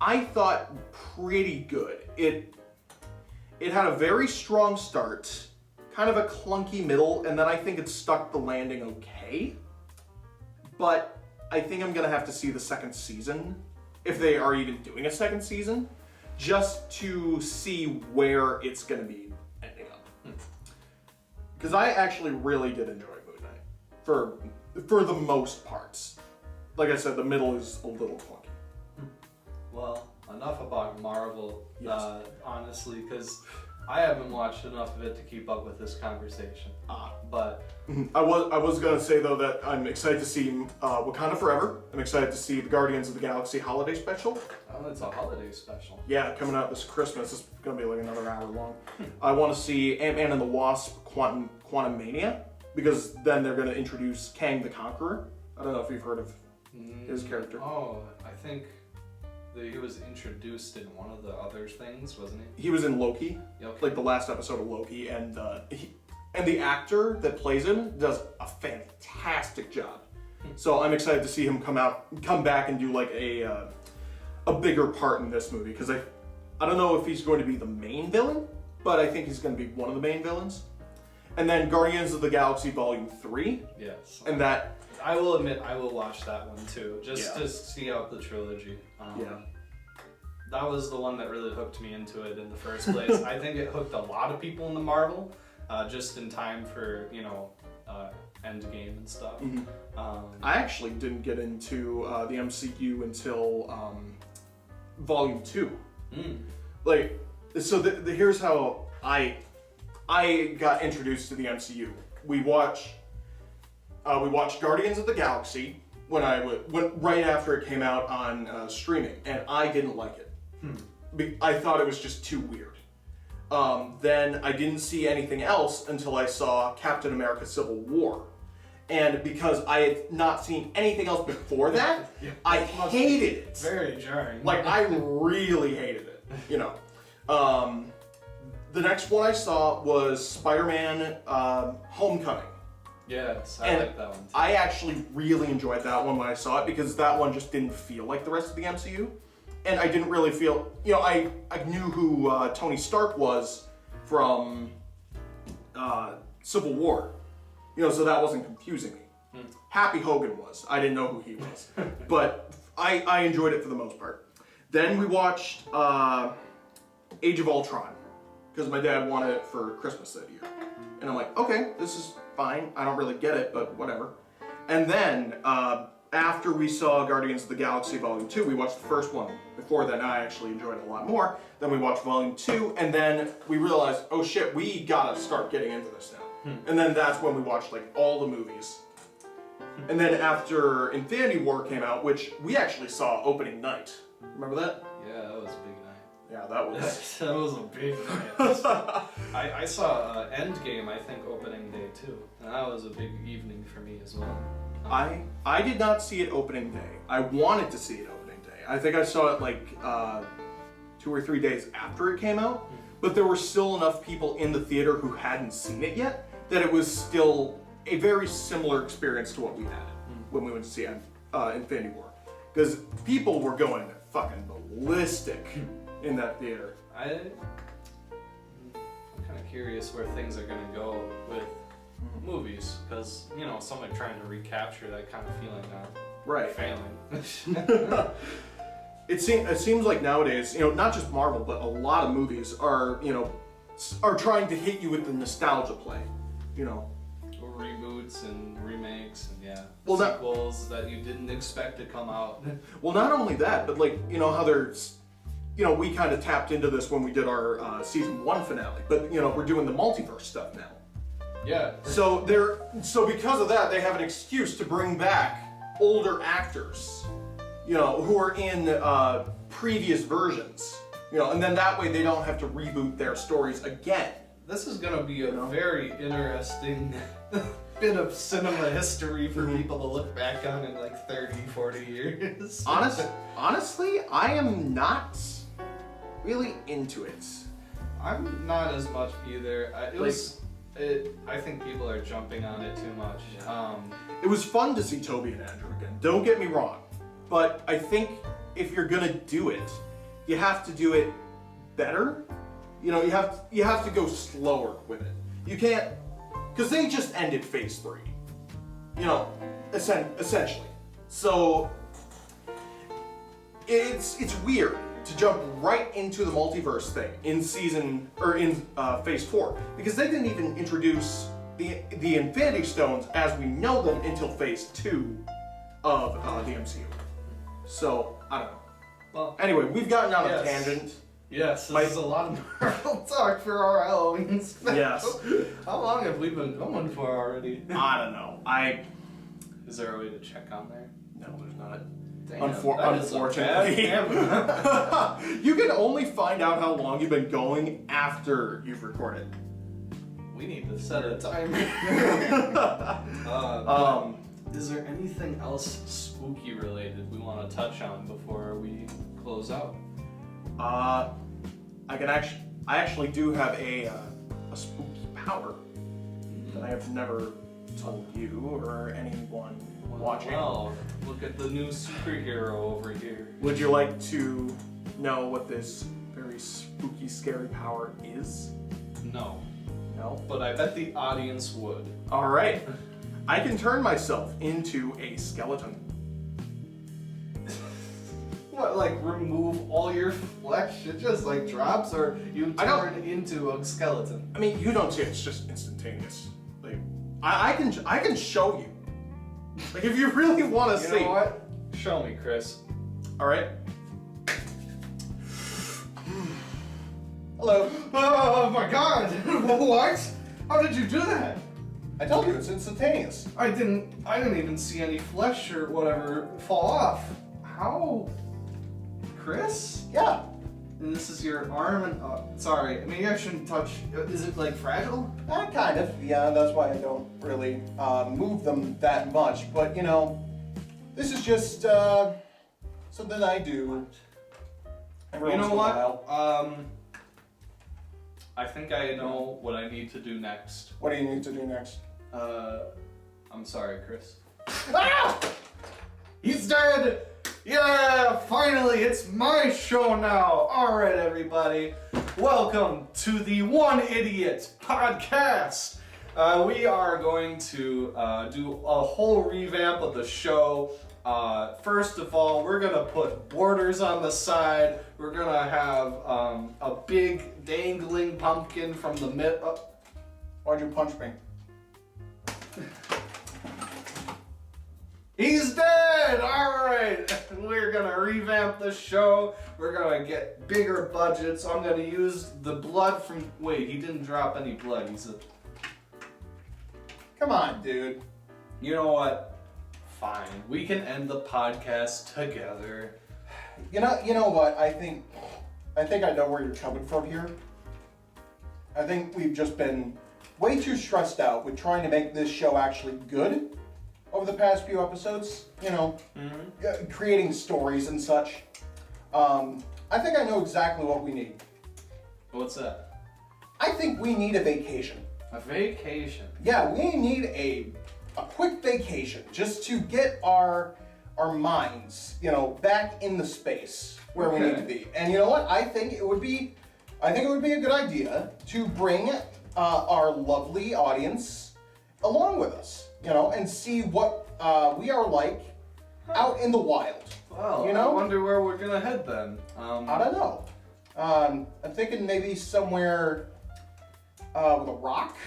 I thought, pretty good. It had a very strong start, kind of a clunky middle, and then I think it stuck the landing okay. But I think I'm gonna have to see the second season, if they are even doing a second season, just to see where it's gonna be ending up. Because I actually really did enjoy Moon Knight, for the most parts. Like I said, the middle is a little clunky. Well, enough about Marvel, Yes. honestly, because I haven't watched enough of it to keep up with this conversation. But I was gonna say though that I'm excited to see Wakanda Forever. I'm excited to see the Guardians of the Galaxy holiday special. oh, it's a holiday special. Yeah, coming out this Christmas. It's gonna be like another hour long. I want to see Ant-Man and the Wasp: Quantumania, because then they're gonna introduce Kang the Conqueror. I don't know if you've heard of his character. Oh, I think he was introduced in one of the other things, wasn't he? He was in Loki, Yeah, okay. like the last episode of Loki, and the actor that plays him does a fantastic job. So I'm excited to see him come back and do like a bigger part in this movie, because I don't know if he's going to be the main villain, but I think he's going to be one of the main villains. And then Guardians of the Galaxy Volume 3, Yes. and that I will admit I will watch that one too, just Yeah. to see out the trilogy. Yeah. That was the one that really hooked me into it in the first place. I think it hooked a lot of people into Marvel, just in time for, Endgame and stuff. I actually didn't get into the MCU until Volume 2. Like, so here's how I got introduced to the MCU. We watched Guardians of the Galaxy when right after it came out on streaming, and I didn't like it. I thought it was just too weird. Then I didn't see anything else until I saw Captain America: Civil War, and because I had not seen anything else before that, I hated it. Very jarring. Like, I really hated it, The next one I saw was Spider-Man Homecoming. Yes, I And like that one too. I actually really enjoyed that one when I saw it, because that one just didn't feel like the rest of the MCU. And I didn't really feel, I knew who Tony Stark was from Civil War. So that wasn't confusing me. Happy Hogan was. I didn't know who he was. But I enjoyed it for the most part. Then we watched Age of Ultron, because my dad wanted it for Christmas that year. And I'm like, okay, this is fine. I don't really get it, but whatever. And then, after we saw Guardians of the Galaxy Volume 2, we watched the first one. Before then, I actually enjoyed it a lot more. Then we watched Volume 2, and then we realized, oh shit, we gotta start getting into this now. And then that's when we watched like all the movies. And then after Infinity War came out, which we actually saw opening night. Remember that? Yeah, that was a big night. Yeah, that was... That was a big night. I saw Endgame, I think, opening day too. And that was a big evening for me as well. I did not see it opening day. I wanted to see it opening day. I think I saw it like 2 or 3 days after it came out, but there were still enough people in the theater who hadn't seen it yet that it was still a very similar experience to what we had when we went to see Infinity War. Because people were going fucking ballistic in that theater. I'm kind of curious where things are going to go with movies, because, some are trying to recapture that kind of feeling now. Right. Failing. It seems like nowadays, not just Marvel, but a lot of movies are trying to hit you with the nostalgia play, Reboots and remakes and Well, sequels that you didn't expect to come out. Well, not only that, but like, how there's, we kind of tapped into this when we did our season 1 finale, but we're doing the multiverse stuff now. Yeah. So because of that, they have an excuse to bring back older actors, who are in previous versions, and then that way they don't have to reboot their stories again. This is going to be a very interesting bit of cinema history for people to look back on in like 30, 40 years. Honestly, I am not really into it. I'm not as much either. I think people are jumping on it too much. It was fun to see Toby and Andrew again, don't get me wrong. But I think if you're gonna do it, you have to do it better. You know, you have to go slower with it. You can't, because they just ended phase 3. You know, essentially. So it's weird to jump right into the multiverse thing in phase 4, because they didn't even introduce the Infinity Stones as we know them until phase 2 of the MCU. So I don't know. Well, anyway, we've gotten on a yes. tangent. Yes, this is a lot of Marvel talk for our Halloween special. Yes. How long have we been going for already? I don't know. Is there a way to check on there? No, there's not. Damn, Unfortunately, you can only find out how long you've been going after you've recorded. We need to set a timer. Is there anything else spooky related we want to touch on before we close out? I actually do have a spooky power that I have never told you or anyone watching. Well, look at the new superhero over here. Would you like to know what this very spooky, scary power is? No, No? but I bet the audience would. Alright. I can turn myself into a skeleton. What, like remove all your flesh? It just like drops, or you I don't- turn into a skeleton? I mean, you don't see it, it's just instantaneous. Like, I can show you. Like, if you really want to You see. know what? Show me, Chris. Alright. Hello. Oh my God! What? How did you do that? I told you, it's instantaneous. I didn't even see any flesh or whatever fall off. How? Chris? Yeah. And this is your arm and, sorry, maybe I shouldn't touch, is it like fragile? Kind of. Yeah, that's why I don't really move them that much. But, you know, this is just something I do. Every You once know in a what? while. I think I know what I need to do next. What do you need to do next? I'm sorry, Chris. Ah! He's dead! Yeah, finally, it's my show now. All right, everybody. Welcome to the One Idiot podcast. We are going to do a whole revamp of the show. First of all, we're going to put borders on the side. We're going to have a big dangling pumpkin from the mid... Why'd you punch me? He's dead! Alright! We're gonna revamp the show. We're gonna get bigger budgets. I'm gonna use the blood from... Wait, he didn't drop any blood. He's a... Come on, dude. You know what? Fine. We can end the podcast together. You know what? I think I know where you're coming from here. I think we've just been way too stressed out with trying to make this show actually good over the past few episodes. You know, creating stories and such. I think I know exactly what we need. What's that? I think we need a vacation. A vacation. Yeah, we need a quick vacation just to get our minds, you know, back in the space where we need to be. And you know what? I think it would be a good idea to bring our lovely audience along with us, you know, and see what we are like out in the wild. Well, You know? I wonder where we're gonna head then. I don't know. I'm thinking maybe somewhere with a rock.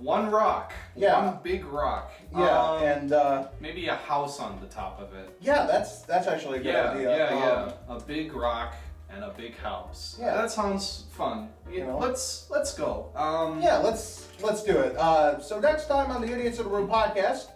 One rock. Yeah. One big rock. Yeah, and Maybe a house on the top of it. yeah, that's actually a good idea. Yeah. A big rock and a big house. Yeah. That sounds fun. You know? Let's go. Yeah, let's do it. So next time on the Idiots in the Room podcast,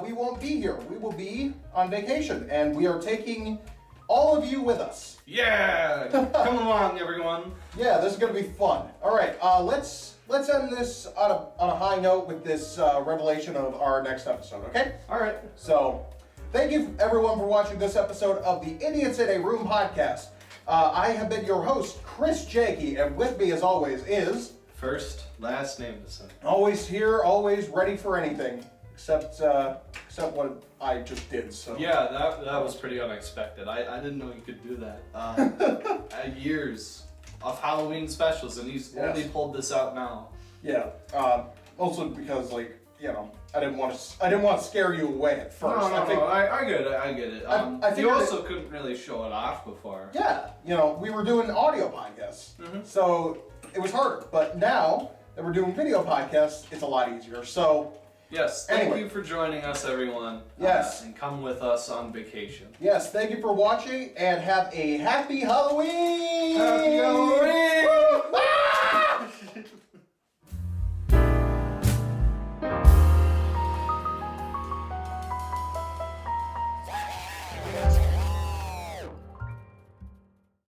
we won't be here. We will be on vacation, and we are taking all of you with us. Yeah. Come along, everyone. Yeah, this is gonna be fun. All right, let's end this on a high note with this revelation of our next episode. Okay? All right. So, thank you everyone for watching this episode of the Idiots in a Room podcast. I have been your host, Chris Jakey, and with me as always is... First, last name to say. Always here, always ready for anything. Except what I just did, so... Yeah, that was pretty unexpected. I didn't know you could do that. Years of Halloween specials, and he's only pulled this out now. Yeah, also because, like, you know, I didn't want to scare you away at first. I get it. I get it. I You also couldn't really show it off before. Yeah, you know, we were doing audio podcasts, so it was harder. But now that we're doing video podcasts, it's a lot easier. So, yes, thank anyway. you for joining us, everyone. Yes. And come with us on vacation. yes, thank you for watching, and have a happy Halloween! Happy Halloween!